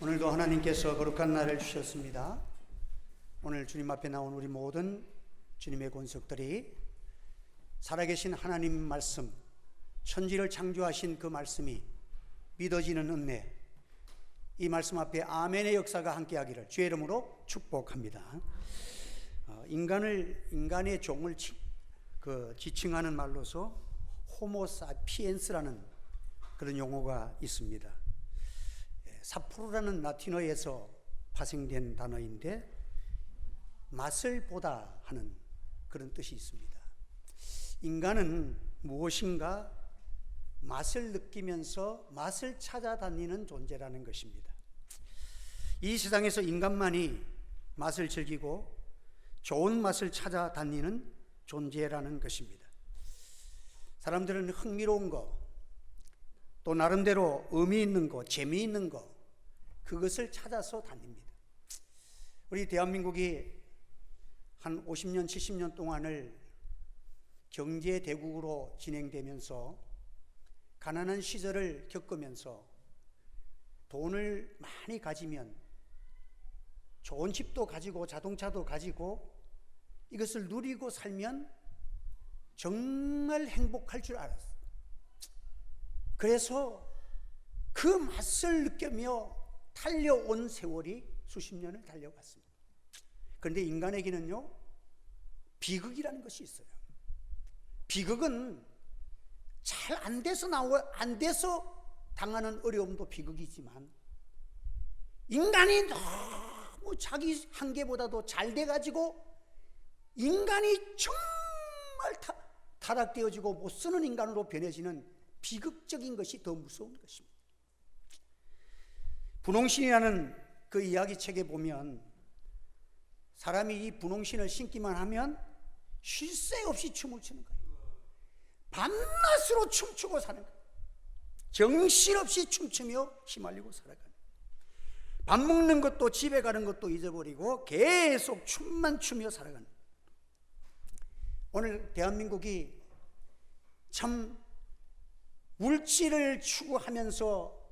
오늘도 하나님께서 거룩한 날을 주셨습니다. 오늘 주님 앞에 나온 우리 모든 주님의 권속들이 살아계신 하나님 말씀, 천지를 창조하신 그 말씀이 믿어지는 은혜, 이 말씀 앞에 아멘의 역사가 함께하기를 주의 이름으로 축복합니다. 인간의 종을 지칭하는 말로서 호모사피엔스라는 그런 용어가 있습니다. 사프루라는 라틴어에서 파생된 단어인데 맛을 보다 하는 그런 뜻이 있습니다. 인간은 무엇인가 맛을 느끼면서 맛을 찾아다니는 존재라는 것입니다. 이 세상에서 인간만이 맛을 즐기고 좋은 맛을 찾아다니는 존재라는 것입니다. 사람들은 흥미로운 거, 또 나름대로 의미 있는 거, 재미있는 거, 그것을 찾아서 다닙니다. 우리 대한민국이 한 50년, 70년 동안을 경제 대국으로 진행되면서 가난한 시절을 겪으면서 돈을 많이 가지면 좋은 집도 가지고 자동차도 가지고 이것을 누리고 살면 정말 행복할 줄 알았어요. 그래서 그 맛을 느끼며 달려온 세월이 수십 년을 달려갔습니다. 그런데 인간에게는요, 비극이라는 것이 있어요. 비극은 잘 안 돼서 당하는 어려움도 비극이지만, 인간이 너무 자기 한계보다도 잘 돼가지고 인간이 정말 타락되어지고 못 쓰는 인간으로 변해지는 비극적인 것이 더 무서운 것입니다. 분홍신이라는 그 이야기 책에 보면 사람이 이 분홍신을 신기만 하면 쉴 새 없이 춤을 추는 거예요. 밤낮으로 춤추고 사는 거예요. 정신없이 춤추며 휘말리고 살아가는 거예요. 밥 먹는 것도 집에 가는 것도 잊어버리고 계속 춤만 추며 살아가는 거예요. 오늘 대한민국이 참 물질을 추구하면서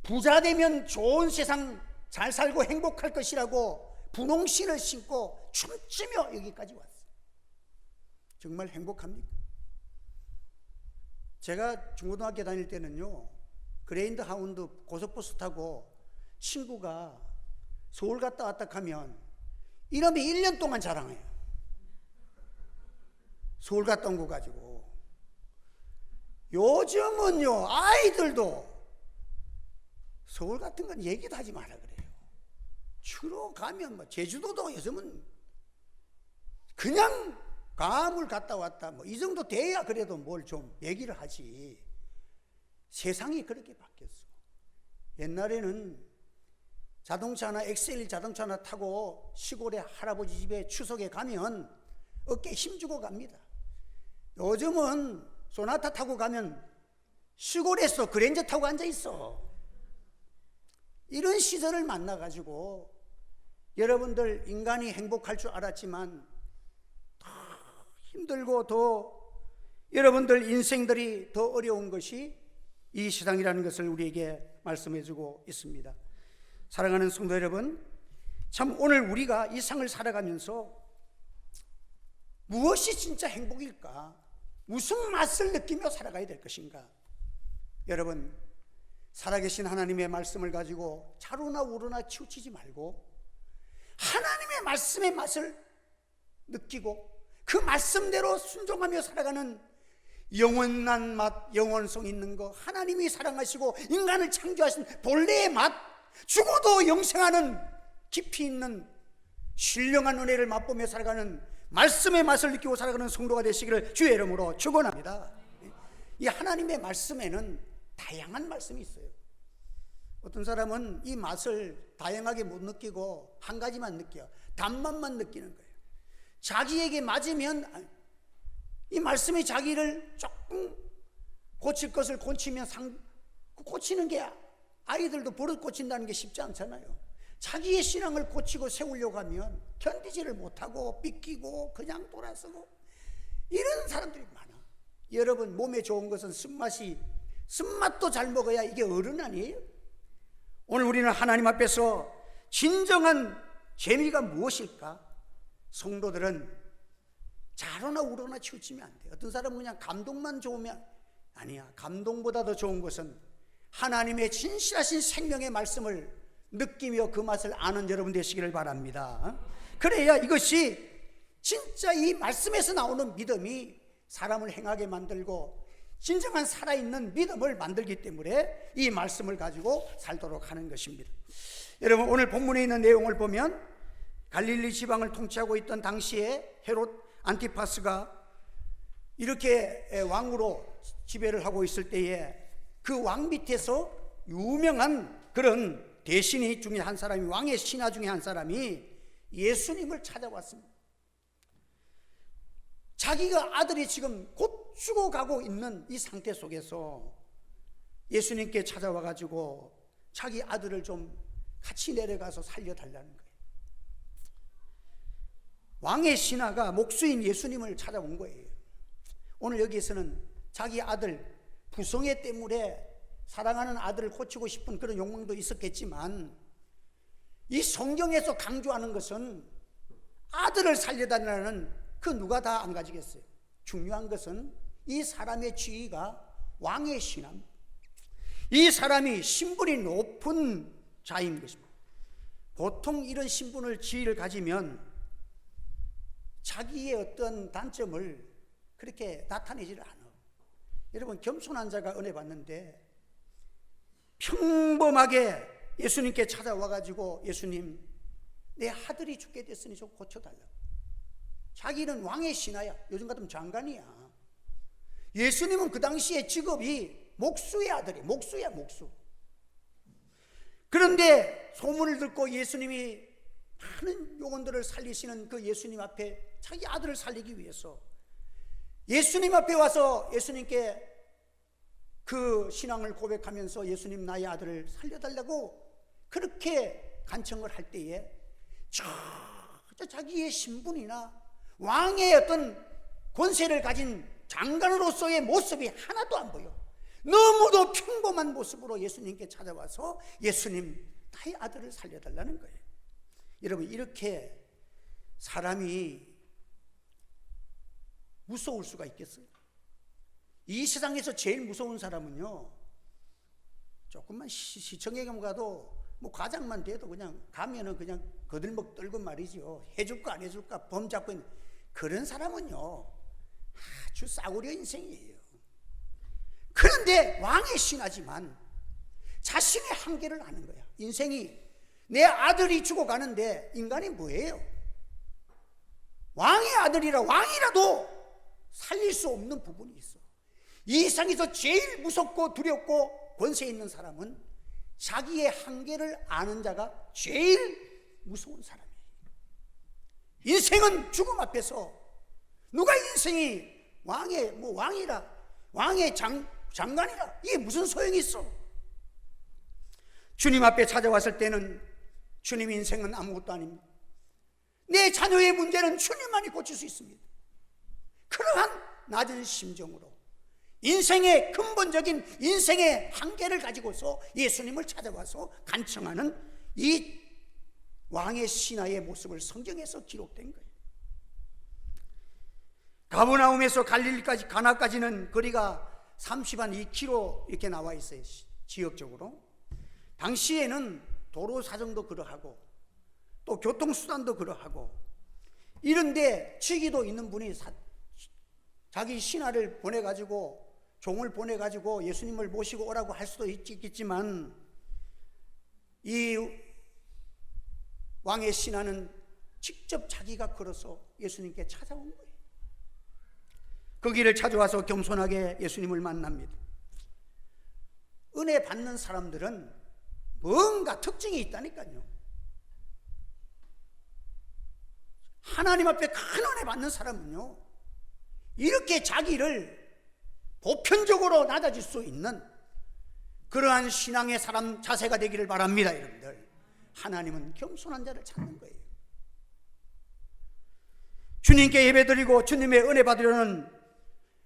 부자 되면 좋은 세상 잘 살고 행복할 것이라고 분홍신을 신고 춤추며 여기까지 왔어요. 정말 행복합니까? 제가 중고등학교 다닐 때는요, 그레인드 하운드 고속버스 타고 친구가 서울 갔다 왔다 하면 이놈이 1년 동안 자랑해요. 서울 갔다 온 거 가지고. 요즘은요, 아이들도 서울 같은 건 얘기도 하지 마라 그래요. 주로 가면 제주도도 요즘은 그냥 감을 갔다 왔다 이 정도 돼야 그래도 뭘 좀 얘기를 하지. 세상이 그렇게 바뀌었어. 옛날에는 자동차나 엑셀 자동차나 타고 시골에 할아버지 집에 추석에 가면 어깨에 힘주고 갑니다. 요즘은 소나타 타고 가면 시골에서 그랜저 타고 앉아 있어. 이런 시절을 만나가지고 여러분들 인간이 행복할 줄 알았지만 더 힘들고 더 여러분들 인생들이 더 어려운 것이 이 세상이라는 것을 우리에게 말씀해주고 있습니다. 사랑하는 성도 여러분, 참 오늘 우리가 이 삶을 살아가면서 무엇이 진짜 행복일까? 무슨 맛을 느끼며 살아가야 될 것인가? 여러분, 살아계신 하나님의 말씀을 가지고 차로나 우로나 치우치지 말고 하나님의 말씀의 맛을 느끼고 그 말씀대로 순종하며 살아가는 영원한 맛, 영원성 있는 것, 하나님이 사랑하시고 인간을 창조하신 본래의 맛, 죽어도 영생하는 깊이 있는 신령한 은혜를 맛보며 살아가는 말씀의 맛을 느끼고 살아가는 성도가 되시기를 주의 이름으로 축원합니다. 이 하나님의 말씀에는 다양한 말씀이 있어요. 어떤 사람은 이 맛을 다양하게 못 느끼고 한 가지만 느껴, 단맛만 느끼는 거예요. 자기에게 맞으면 이 말씀이 자기를 조금 고칠 것을 고치면 고치는 게, 아이들도 버릇 고친다는 게 쉽지 않잖아요. 자기의 신앙을 고치고 세우려고 하면 견디지를 못하고 삐끼고 그냥 돌아서고 이런 사람들이 많아. 여러분, 몸에 좋은 것은 쓴맛도 잘 먹어야 이게 어른 아니에요? 오늘 우리는 하나님 앞에서 진정한 재미가 무엇일까? 성도들은 자로나 우로나 치우치면 안 돼. 어떤 사람은 그냥 감동만 좋으면 아니야. 감동보다 더 좋은 것은 하나님의 진실하신 생명의 말씀을 느끼며 그 맛을 아는 여러분 되시기를 바랍니다. 그래야 이것이 진짜 이 말씀에서 나오는 믿음이 사람을 행하게 만들고 진정한 살아있는 믿음을 만들기 때문에 이 말씀을 가지고 살도록 하는 것입니다. 여러분, 오늘 본문에 있는 내용을 보면 갈릴리 지방을 통치하고 있던 당시에 헤롯 안티파스가 이렇게 왕으로 지배를 하고 있을 때에 그 왕 밑에서 유명한 그런 대신이 중에 한 사람이, 왕의 신하 중에 한 사람이 예수님을 찾아왔습니다. 자기가 아들이 지금 곧 죽어가고 있는 이 상태 속에서 예수님께 찾아와 가지고 자기 아들을 좀 같이 내려가서 살려달라는 거예요. 왕의 신하가 목수인 예수님을 찾아온 거예요. 오늘 여기에서는 자기 아들 부성애 때문에 사랑하는 아들을 고치고 싶은 그런 욕망도 있었겠지만, 이 성경에서 강조하는 것은 아들을 살려달라는 그 누가 다 안 가지겠어요. 중요한 것은 이 사람의 지위가 왕의 신하입니다. 이 사람이 신분이 높은 자인 것입니다. 보통 이런 신분을, 지위를 가지면 자기의 어떤 단점을 그렇게 나타내지를 않아. 여러분, 겸손한 자가 은혜 받는데 평범하게 예수님께 찾아와 가지고 예수님, 내 아들이 죽게 됐으니 좀 고쳐달라고. 자기는 왕의 신하야. 요즘 같으면 장관이야. 예수님은 그 당시에 직업이 목수의 아들이, 목수야, 목수. 그런데 소문을 듣고 예수님이 많은 요원들을 살리시는 그 예수님 앞에 자기 아들을 살리기 위해서 예수님 앞에 와서 예수님께 그 신앙을 고백하면서 예수님, 나의 아들을 살려달라고 그렇게 간청을 할 때에 자기의 신분이나 왕의 어떤 권세를 가진 장관으로서의 모습이 하나도 안 보여. 너무도 평범한 모습으로 예수님께 찾아와서 예수님, 나의 아들을 살려달라는 거예요. 여러분, 이렇게 사람이 무서울 수가 있겠어요? 이 세상에서 제일 무서운 사람은요, 조금만 시청에 가도 뭐 과장만 돼도 그냥 가면은 그냥 거들먹 떨고 말이죠. 해줄까 안 해줄까 범 잡고 있는 그런 사람은요 아주 싸구려 인생이에요. 그런데 왕의 신하지만 자신의 한계를 아는 거야. 인생이, 내 아들이 죽어가는데 인간이 뭐예요? 왕의 아들이라 왕이라도 살릴 수 없는 부분이 있어. 이 세상에서 제일 무섭고 두렵고 권세 있는 사람은 자기의 한계를 아는 자가 제일 무서운 사람이에요. 인생은 죽음 앞에서 누가 인생이 왕의 왕이라, 왕의 장관이라, 이게 무슨 소용이 있어? 주님 앞에 찾아왔을 때는 주님 인생은 아무것도 아닙니다. 내 자녀의 문제는 주님만이 고칠 수 있습니다. 그러한 낮은 심정으로 인생의 근본적인 인생의 한계를 가지고서 예수님을 찾아와서 간청하는 이 왕의 신하의 모습을 성경에서 기록된 거예요. 가버나움에서 갈릴리까지, 가나까지는 거리가 30한 2km 이렇게 나와 있어요. 지역적으로. 당시에는 도로 사정도 그러하고 또 교통수단도 그러하고 이런데 치기도 있는 분이 자기 신하를 보내가지고, 종을 보내가지고 예수님을 모시고 오라고 할 수도 있겠지만, 이 왕의 신하는 직접 자기가 걸어서 예수님께 찾아온 거예요. 그 길을 찾아와서 겸손하게 예수님을 만납니다. 은혜 받는 사람들은 뭔가 특징이 있다니까요. 하나님 앞에 큰 은혜 받는 사람은요, 이렇게 자기를 보편적으로 낮아질 수 있는 그러한 신앙의 사람 자세가 되기를 바랍니다. 여러분들, 하나님은 겸손한 자를 찾는 거예요. 주님께 예배드리고 주님의 은혜 받으려는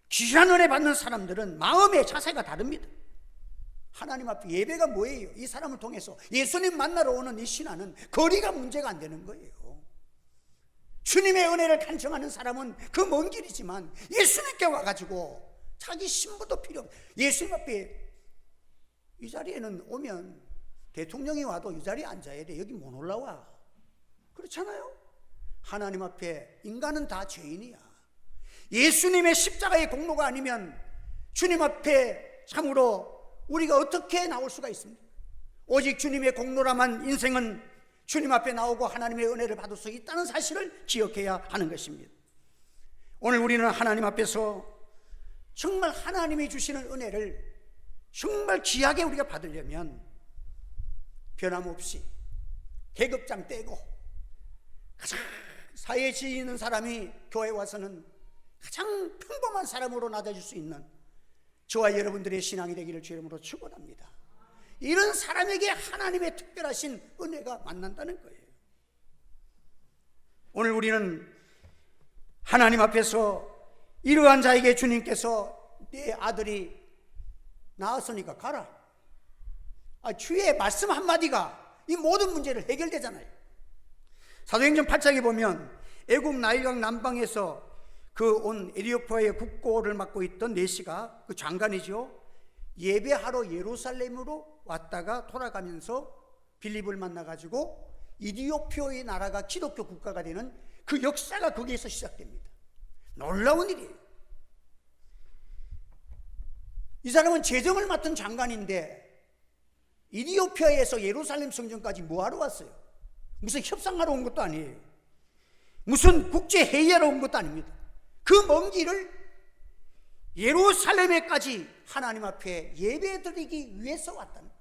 귀한 은혜 받는 사람들은 마음의 자세가 다릅니다. 하나님 앞에 예배가 뭐예요? 이 사람을 통해서 예수님 만나러 오는 이 신앙은 거리가 문제가 안 되는 거예요. 주님의 은혜를 간청하는 사람은 그 먼 길이지만 예수님께 와가지고 자기 신분도 필요 없어요. 예수님 앞에 이 자리에는 오면 대통령이 와도 이 자리에 앉아야 돼. 여기 못 올라와. 그렇잖아요. 하나님 앞에 인간은 다 죄인이야. 예수님의 십자가의 공로가 아니면 주님 앞에 참으로 우리가 어떻게 나올 수가 있습니까? 오직 주님의 공로라만 인생은 주님 앞에 나오고 하나님의 은혜를 받을 수 있다는 사실을 기억해야 하는 것입니다. 오늘 우리는 하나님 앞에서 정말 하나님이 주시는 은혜를 정말 귀하게 우리가 받으려면 변함없이 계급장 떼고 가장 사회 지위 있는 사람이 교회에 와서는 가장 평범한 사람으로 낮아질 수 있는 저와 여러분들의 신앙이 되기를 주의 이름으로 축원합니다. 이런 사람에게 하나님의 특별하신 은혜가 만난다는 거예요. 오늘 우리는 하나님 앞에서 이러한 자에게 주님께서 내 아들이 나았으니까 가라. 주의 말씀 한마디가 이 모든 문제를 해결되잖아요. 사도행전 8장에 보면 애굽 나일강 남방에서 그 온 에티오피아의 국고를 맡고 있던 네시가 그 장관이죠. 예배하러 예루살렘으로 왔다가 돌아가면서 빌립을 만나가지고 이디오피아의 나라가 기독교 국가가 되는 그 역사가 거기에서 시작됩니다. 놀라운 일이에요. 이 사람은 재정을 맡은 장관인데 이디오피아에서 예루살렘 성전까지 뭐하러 왔어요? 무슨 협상하러 온 것도 아니에요. 무슨 국제회의하러 온 것도 아닙니다. 그 먼 길을 예루살렘에까지 하나님 앞에 예배드리기 위해서 왔다는 거예요.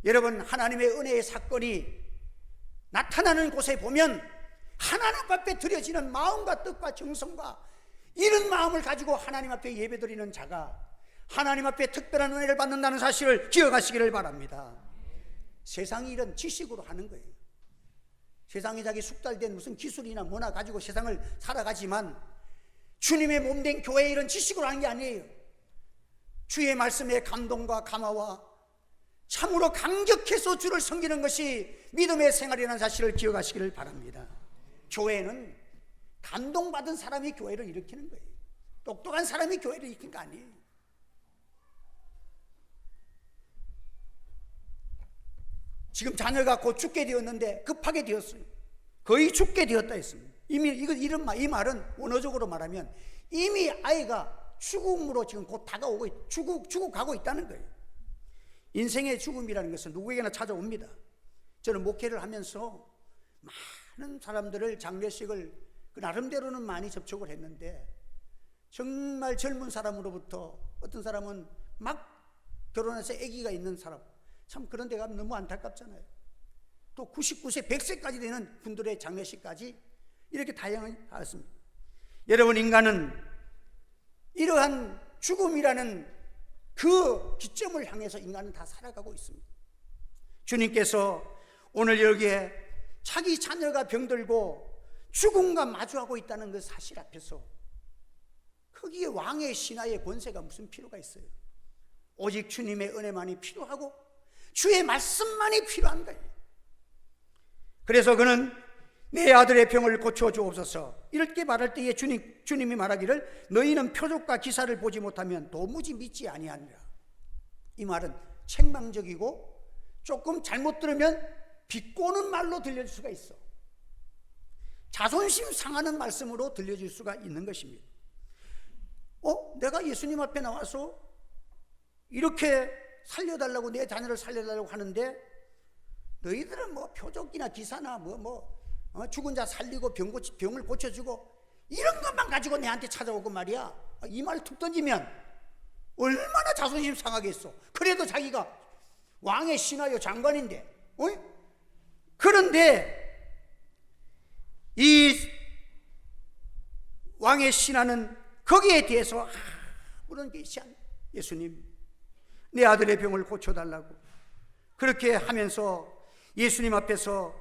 여러분, 하나님의 은혜의 사건이 나타나는 곳에 보면 하나님 앞에 드려지는 마음과 뜻과 정성과 이런 마음을 가지고 하나님 앞에 예배드리는 자가 하나님 앞에 특별한 은혜를 받는다는 사실을 기억하시기를 바랍니다. 세상이 이런 지식으로 하는 거예요. 세상이 자기 숙달된 무슨 기술이나 뭐나 가지고 세상을 살아가지만 주님의 몸된 교회에 이런 지식으로 하는 게 아니에요. 주의 말씀의 감동과 감화와 참으로 감격해서 주를 섬기는 것이 믿음의 생활이라는 사실을 기억하시기를 바랍니다. 교회는 감동받은 사람이 교회를 일으키는 거예요. 똑똑한 사람이 교회를 일으키는 거 아니에요. 지금 자녀가 곧 죽게 되었는데 급하게 되었어요. 거의 죽게 되었다 했습니다. 이미 이 말은 원어적으로 말하면 이미 아이가 죽음으로 지금 곧 다가오고 죽어가고 있다는 거예요. 인생의 죽음이라는 것은 누구에게나 찾아옵니다. 저는 목회를 하면서 많은 사람들을 장례식을 나름대로는 많이 접촉을 했는데 정말 젊은 사람으로부터 어떤 사람은 막 결혼해서 아기가 있는 사람, 참 그런 데가 너무 안타깝잖아요. 또 99세, 100세까지 되는 분들의 장례식까지 이렇게 다양하게 하였습니다. 여러분, 인간은 이러한 죽음이라는 그 기점을 향해서 인간은 다 살아가고 있습니다. 주님께서 오늘 여기에 자기 자녀가 병들고 죽음과 마주하고 있다는 그 사실 앞에서 거기에 왕의 신하의 권세가 무슨 필요가 있어요? 오직 주님의 은혜만이 필요하고 주의 말씀만이 필요한 거예요. 그래서 그는 내 아들의 병을 고쳐주옵소서 이렇게 말할 때에 주님이 말하기를 너희는 표적과 기사를 보지 못하면 도무지 믿지 아니하니라. 이 말은 책망적이고 조금 잘못 들으면 비꼬는 말로 들려질 수가 있어. 자존심 상하는 말씀으로 들려질 수가 있는 것입니다. 내가 예수님 앞에 나와서 이렇게 살려달라고, 내 자녀를 살려달라고 하는데 너희들은 뭐 표적이나 기사나 죽은 자 살리고 병을 고쳐주고 이런 것만 가지고 내한테 찾아오고 말이야. 이 말 툭 던지면 얼마나 자존심 상하겠어. 그래도 자기가 왕의 신하요 장관인데. 그런데 이 왕의 신하는 거기에 대해서 아무런 게 있지 않아요. 예수님, 내 아들의 병을 고쳐달라고 그렇게 하면서 예수님 앞에서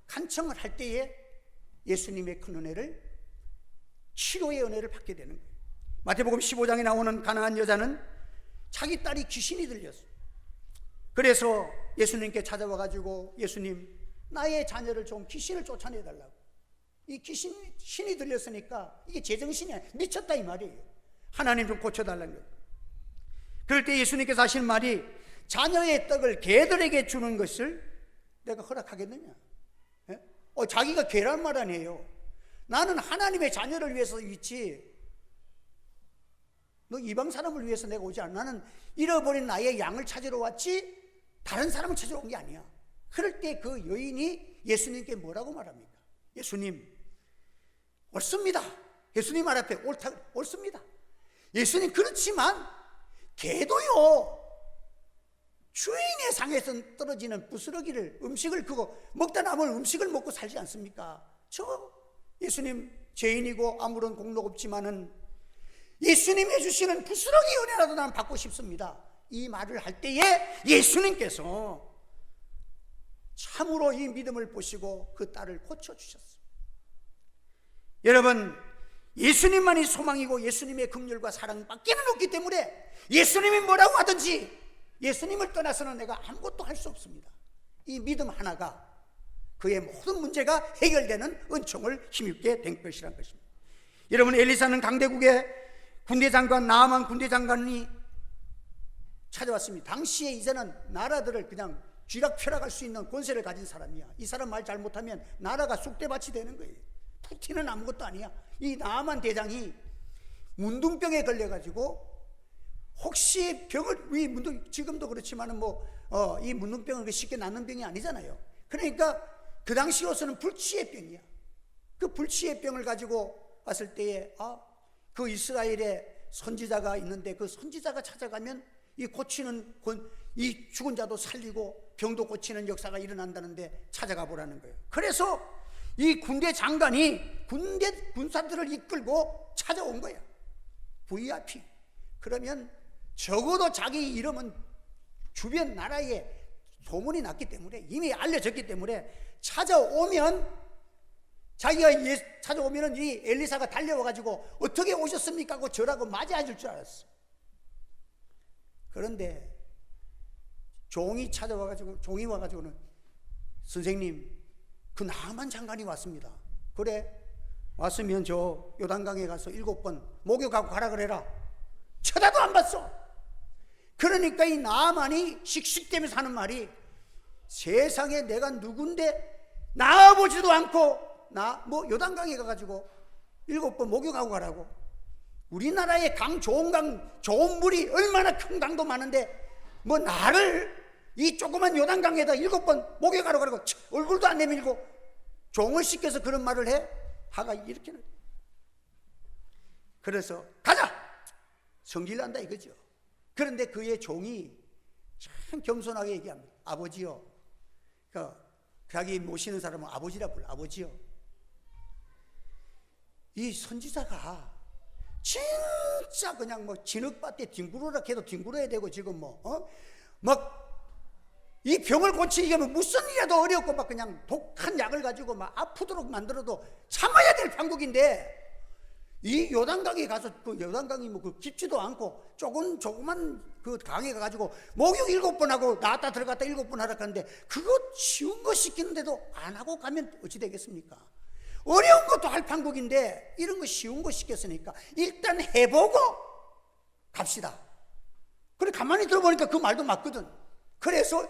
간청을 할 때에 예수님의 큰 은혜를, 치료의 은혜를 받게 되는 거예요. 마태복음 15장에 나오는 가나안 여자는 자기 딸이 귀신이 들렸어. 그래서 예수님께 찾아와가지고, 예수님, 나의 자녀를 좀 귀신을 쫓아내달라고. 이 신이 들렸으니까 이게 제정신이야, 미쳤다 이 말이에요. 하나님 좀 고쳐달라는 거예요. 그럴 때 예수님께서 하신 말이, 자녀의 떡을 개들에게 주는 것을 내가 허락하겠느냐? 자기가 개란 말 아니에요. 나는 하나님의 자녀를 위해서 있지, 너 이방 사람을 위해서 내가 오지 않아. 나는 잃어버린 나의 양을 찾으러 왔지 다른 사람을 찾으러 온 게 아니야. 그럴 때 그 여인이 예수님께 뭐라고 말합니까? 예수님, 옳습니다. 예수님 말 앞에 옳습니다. 예수님, 그렇지만 개도요, 주인의 상에서 떨어지는 부스러기를, 음식을, 그거 먹다 남은 음식을 먹고 살지 않습니까? 저 예수님 죄인이고 아무런 공로 없지만은 예수님이 주시는 부스러기 은혜라도 나는 받고 싶습니다. 이 말을 할 때에 예수님께서 참으로 이 믿음을 보시고 그 딸을 고쳐주셨어요. 여러분, 예수님만이 소망이고 예수님의 긍휼과 사랑밖에는 없기 때문에 예수님이 뭐라고 하든지 예수님을 떠나서는 내가 아무것도 할 수 없습니다. 이 믿음 하나가 그의 모든 문제가 해결되는 은총을 힘입게 된 것이란 것입니다. 여러분, 엘리사는 강대국의 군대장관 나아만 군대장관이 찾아왔습니다. 당시에 이제는 나라들을 그냥 쥐락펴락할 수 있는 권세를 가진 사람이야. 이 사람 말 잘못하면 나라가 쑥대밭이 되는 거예요. 푸틴은 아무것도 아니야. 이 나아만 대장이 문둥병에 걸려가지고, 혹시 병을, 지금도 그렇지만은 이 문둥병은 쉽게 낫는 병이 아니잖아요. 그러니까 그 당시로서는 불치의 병이야. 그 불치의 병을 가지고 왔을 때에, 그 이스라엘에 선지자가 있는데 그 선지자가 찾아가면 이 죽은 자도 살리고 병도 고치는 역사가 일어난다는데 찾아가 보라는 거예요. 그래서 이 군대 장관이 군사들을 이끌고 찾아온 거야. VIP. 그러면 적어도 자기 이름은 주변 나라에 소문이 났기 때문에, 이미 알려졌기 때문에 찾아오면 찾아오면은 이 엘리사가 달려와가지고 어떻게 오셨습니까? 하고 저라고 맞이해줄 줄 알았어. 그런데 종이 와가지고는, 선생님, 그 나만 장관이 왔습니다. 그래, 왔으면 저 요단강에 가서 7번 목욕하고 가라 그래라. 쳐다도 안 봤어. 그러니까 이 나만이 씩씩대면서 하는 말이, 세상에 내가 누군데 나와보지도 않고 요단강에 가가지고 7번 목욕하고 가라고. 우리나라에 좋은 물이 얼마나 큰 강도 많은데 나를 이 조그만 요단강에다 7번 목욕하러 가라고 얼굴도 안 내밀고 종을 시켜서 그런 말을 해? 하가 이렇게. 그래서 가자! 성질난다 이거죠. 그런데 그의 종이 참 겸손하게 얘기합니다. 아버지요. 자기 모시는 사람은 아버지라 불러. 아버지요. 이 선지자가 진짜 그냥 진흙밭에 뒹굴어라 해도 뒹굴어야 되고, 지금 이 병을 고치려면 무슨 일이라도 어렵고 그냥 독한 약을 가지고 아프도록 만들어도 참아야 될 판국인데, 이 요단강에 가서 요단강이 깊지도 않고 조그만 그 강에 가가지고 목욕 7번 하고 나왔다 들어갔다 7번 하라 하는데, 그거 쉬운 거 시키는데도 안 하고 가면 어찌 되겠습니까? 어려운 것도 할 판국인데 이런 거 쉬운 거 시켰으니까 일단 해보고 갑시다. 그래, 가만히 들어보니까 그 말도 맞거든. 그래서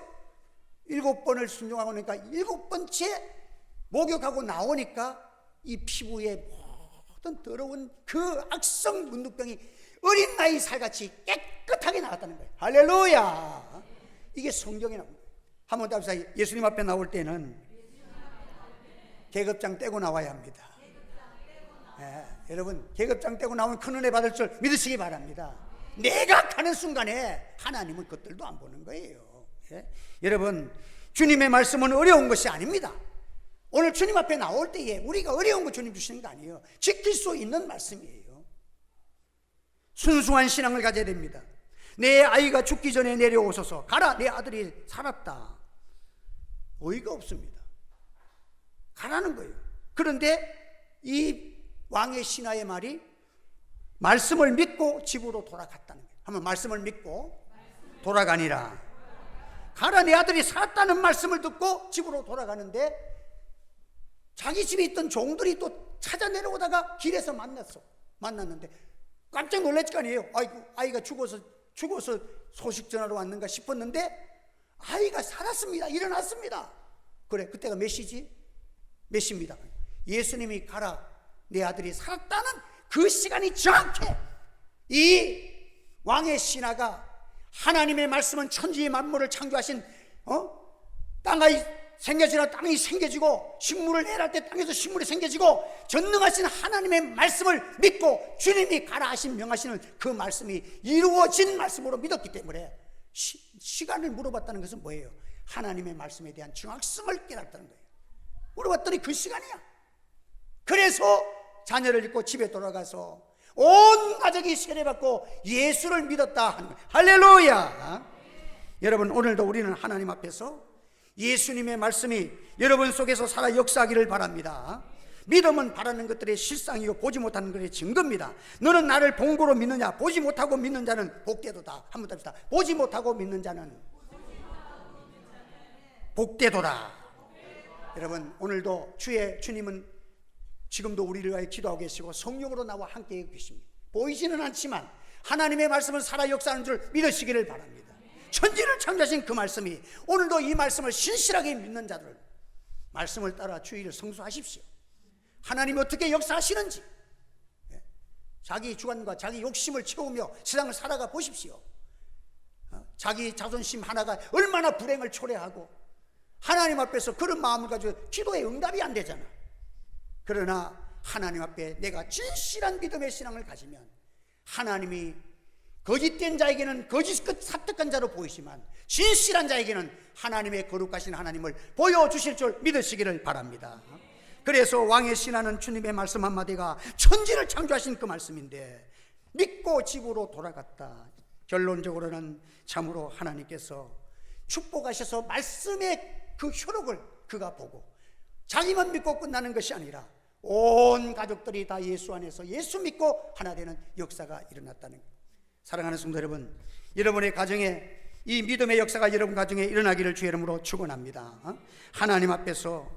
7번을 순종하고 나니까 7번째 목욕하고 나오니까 이 피부에 모든 더러운 그 악성 문둥병이 어린 나이 살같이 깨끗하게 나왔다는 거예요. 할렐루야. 이게 성경에 나옵니다. 한번 더 합시다. 예수님 앞에 나올 때는 계급장 떼고 나와야 합니다. 여러분, 계급장 떼고 나오면 큰 은혜 받을 줄 믿으시기 바랍니다. 내가 가는 순간에 하나님은 그것들도 안 보는 거예요. 여러분, 주님의 말씀은 어려운 것이 아닙니다. 오늘 주님 앞에 나올 때에 우리가 어려운 거 주님 주시는 거 아니에요. 지킬 수 있는 말씀이에요. 순수한 신앙을 가져야 됩니다. 내 아이가 죽기 전에 내려오소서. 가라, 내 아들이 살았다. 어이가 없습니다. 가라는 거예요. 그런데 이 왕의 신하의 말이 말씀을 믿고 집으로 돌아갔다는 거예요. 한번 말씀을 믿고 돌아가니라. 가라, 내 아들이 살았다는 말씀을 듣고 집으로 돌아가는데 자기 집에 있던 종들이 또 찾아 내려오다가 길에서 만났는데 깜짝 놀랄 거 아니에요. 아이고, 아이가 죽어서 소식 전하러 왔는가 싶었는데 아이가 살았습니다. 일어났습니다. 그래, 그때가 몇 시입니다. 예수님이 가라, 내 아들이 살았다는 그 시간이 정확해. 이 왕의 신하가 하나님의 말씀은 천지 만물을 창조하신 땅이 생겨지나 땅이 생겨지고 식물을 내랄 때 땅에서 식물이 생겨지고 전능하신 하나님의 말씀을 믿고 주님이 가라 하신 명하시는 그 말씀이 이루어진 말씀으로 믿었기 때문에 시간을 물어봤다는 것은 뭐예요? 하나님의 말씀에 대한 정확성을 깨닫다는 거예요. 물어봤더니 그 시간이야. 그래서 자녀를 잃고 집에 돌아가서 온 가족이 세례받고 예수를 믿었다 하는 거예요. 할렐루야. 여러분, 오늘도 우리는 하나님 앞에서 예수님의 말씀이 여러분 속에서 살아 역사하기를 바랍니다. 믿음은 바라는 것들의 실상이요 보지 못하는 것의 증거입니다. 너는 나를 본고로 믿느냐? 보지 못하고 믿는 자는 복되도다. 한번 더 합시다. 보지 못하고 믿는 자는 복되도다. 여러분, 오늘도 주님은 지금도 우리를 위하여 기도하고 계시고 성령으로 나와 함께 계십니다. 보이지는 않지만 하나님의 말씀은 살아 역사하는 줄 믿으시기를 바랍니다. 천지를 창조하신 그 말씀이 오늘도 이 말씀을 신실하게 믿는 자들 말씀을 따라 주의를 성수하십시오. 하나님이 어떻게 역사하시는지 자기 주관과 자기 욕심을 채우며 세상을 살아가 보십시오. 자기 자존심 하나가 얼마나 불행을 초래하고 하나님 앞에서 그런 마음을 가지고 기도에 응답이 안 되잖아. 그러나 하나님 앞에 내가 진실한 믿음의 신앙을 가지면 하나님이 거짓된 자에게는 거짓 사특한 자로 보이지만 진실한 자에게는 하나님의 거룩하신 하나님을 보여주실 줄 믿으시기를 바랍니다. 그래서 왕의 신하는 주님의 말씀 한마디가 천지를 창조하신 그 말씀인데 믿고 집으로 돌아갔다. 결론적으로는 참으로 하나님께서 축복하셔서 말씀의 그 효력을 그가 보고 자기만 믿고 끝나는 것이 아니라 온 가족들이 다 예수 안에서 예수 믿고 하나 되는 역사가 일어났다는 것. 사랑하는 성도 여러분, 여러분의 가정에 이 믿음의 역사가 여러분 가정에 일어나기를 주의 이름으로 축원합니다. 하나님 앞에서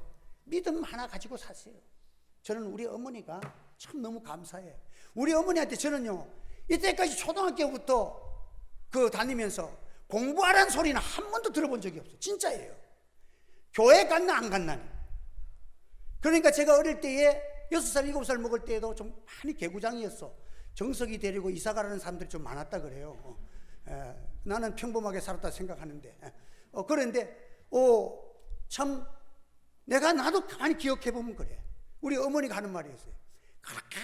믿음 하나 가지고 사세요. 저는 우리 어머니가 참 너무 감사해요. 우리 어머니한테 저는요 이때까지 초등학교부터 다니면서 공부하라는 소리는 한 번도 들어본 적이 없어요. 진짜예요. 교회 갔나 안 갔나. 그러니까 제가 어릴 때에 6살 7살 먹을 때에도 좀 많이 개구장이었어. 정석이 데리고 이사 가라는 사람들이 좀 많았다 그래요. 나는 평범하게 살았다 생각하는데 그런데 참 나도 가만히 기억해보면 그래. 우리 어머니가 하는 말이었어요. 그렇게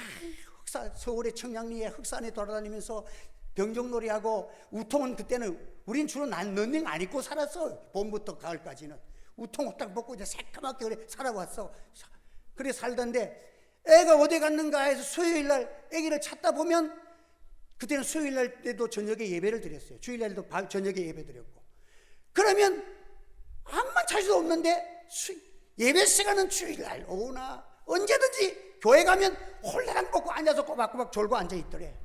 서울의 청량리에 흑산에 돌아다니면서 병정놀이하고 우통은 그때는 우린 주로 런닝 안 입고 살았어. 봄부터 가을까지는 우통 딱 벗고 이제 새까맣게 그래 살아왔어. 그래 살던데 애가 어디 갔는가 해서 수요일날 애기를 찾다 보면 그때는 수요일날 때도 저녁에 예배를 드렸어요. 주일날도 저녁에 예배 드렸고 그러면 암만 찾을 수 없는데 예배 시간은 주일날 오후나 언제든지 교회 가면 홀라당 벗고 앉아서 꼬박꼬박 졸고 앉아있더래.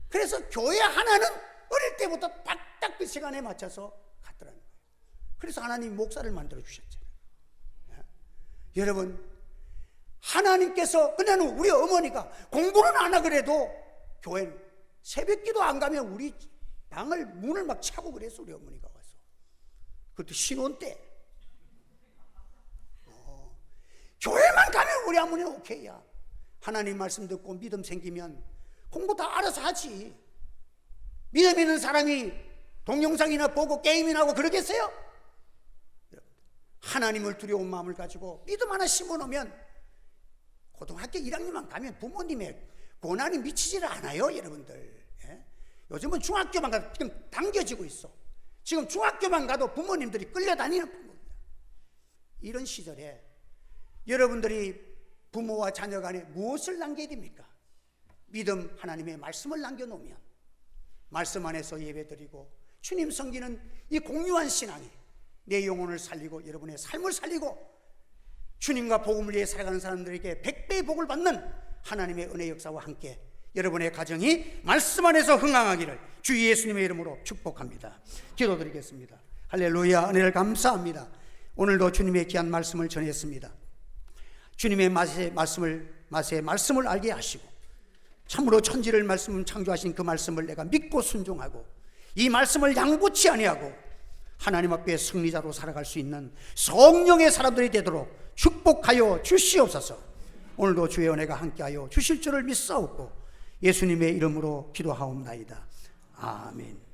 그래서 교회 하나는 어릴 때부터 딱딱 그 시간에 맞춰서 갔더라는 거예요. 그래서 하나님이 목사를 만들어 주셨잖아요. 여러분, 하나님께서 그냥 우리 어머니가 공부는 안 하고 그래도 교회는 새벽기도 안 가면 우리 방을 문을 막 차고 그랬어. 우리 어머니가 와서. 그것도 신혼 때. 교회만 가면 우리 어머니는 오케이야. 하나님 말씀 듣고 믿음 생기면 공부 다 알아서 하지. 믿음 있는 사람이 동영상이나 보고 게임이나 하고 그러겠어요? 하나님을 두려운 마음을 가지고 믿음 하나 심어놓으면 고등학교 1학년만 가면 부모님의 고난이 미치지를 않아요. 여러분들. 요즘은 중학교만 가도 지금 당겨지고 있어. 지금 중학교만 가도 부모님들이 끌려다니는 부모입니다. 이런 시절에 여러분들이 부모와 자녀 간에 무엇을 남겨야 됩니까? 믿음 하나님의 말씀을 남겨놓으면 말씀 안에서 예배드리고 주님 섬기는 이 공유한 신앙이 내 영혼을 살리고 여러분의 삶을 살리고 주님과 복음을 위해 살아가는 사람들에게 100배의 복을 받는 하나님의 은혜 역사와 함께 여러분의 가정이 말씀 안에서 흥황하기를 주 예수님의 이름으로 축복합니다. 기도드리겠습니다. 할렐루야. 은혜를 감사합니다. 오늘도 주님의 귀한 말씀을 전했습니다. 주님의 맛의 말씀을 알게 하시고 참으로 천지를 말씀 창조하신 그 말씀을 내가 믿고 순종하고 이 말씀을 양보치 아니하고 하나님 앞에 승리자로 살아갈 수 있는 성령의 사람들이 되도록 축복하여 주시옵소서. 오늘도 주의 은혜가 함께하여 주실 줄을 믿사옵고 예수님의 이름으로 기도하옵나이다. 아멘.